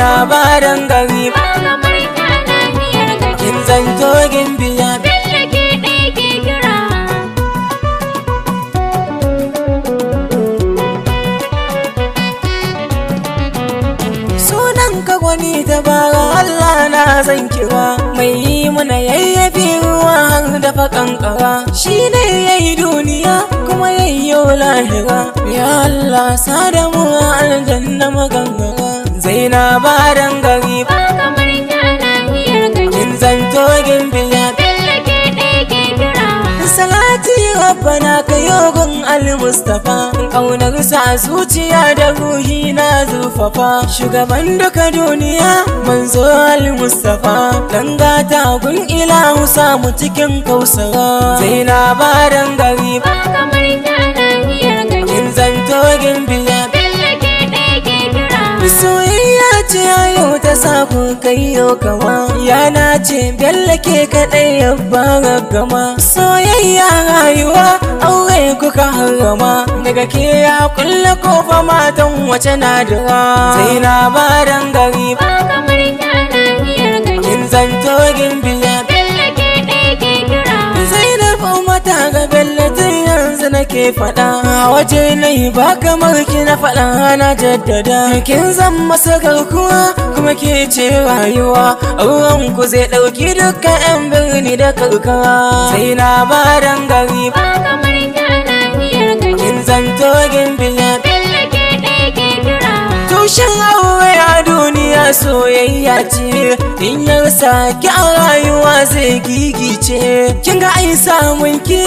Zainaba dan gari ba kamar ka nahiyar gari. kin zanto gimbiya Bello ke ɗaya ke kira. sunan ka gwani dabara Allah na zan kira mai yi mana yayyafi ruwa har da kankara shi ne yayi duniya kuma yayyo lahira ya Allah sada mu aljanna magangara Zainaba dan gari Ba kamar ka nahiyar gari. kin zanto gimbiya Bello ke ɗaya ke kira. salati rabbana kayogun al-mustafa kaunar sa zuciya da ruhi na zurfafa shugaban duka duniya manzo al-mustafa dan gata gun ilahu samu cikin kausara Zainaba dan gari Ba kamar ka nahiyar gari. kin zanto gimbiya Bello ke ɗaya ke kira. soyayya ce yau ta sa ku kai yau kama yana ce Bello ke kaɗai ya bara gama soyayya rayuwa aure kuka harama daga ke ya kulle kofa matan wace na dira Zainaba dan gari Ba kamar ka nahiyar gari. kin zanto gimbiya Bello ke ɗaya ke kira. Zainab mata ga Bello tun yanzu nake faɗa waje nayi ba kamar ki na faɗa na jaddada kin zan masa garkuwa kuma ke ce rayuwa auren ku zai ɗauki dukkan 'yan birni da karkara Zainaba dan gari Ba kamar ka nahiyar gari. kin zanto gimbiya Bello ke ɗaya ke kira. tushen aure a duniya soyayya ce in ya rasa ki a rayuwa zai gigice kin ga ai samun ki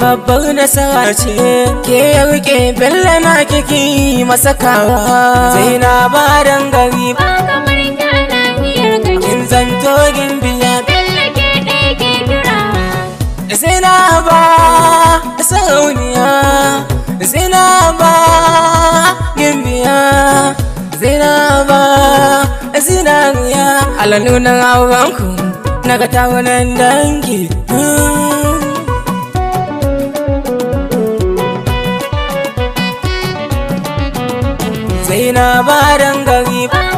babbar nasara ce ke ya rike Bello na kiki masa kara Zainaba dan gari Ba kamar ka nahiyar gari. kin zanto gimbiya Bello ke ɗaya ke kira. Zainaba sarauniya Zainaba gimbiya Zainaba zinariya alalunan aurenku na ga tarunan dangi Zainaba dan gari Ba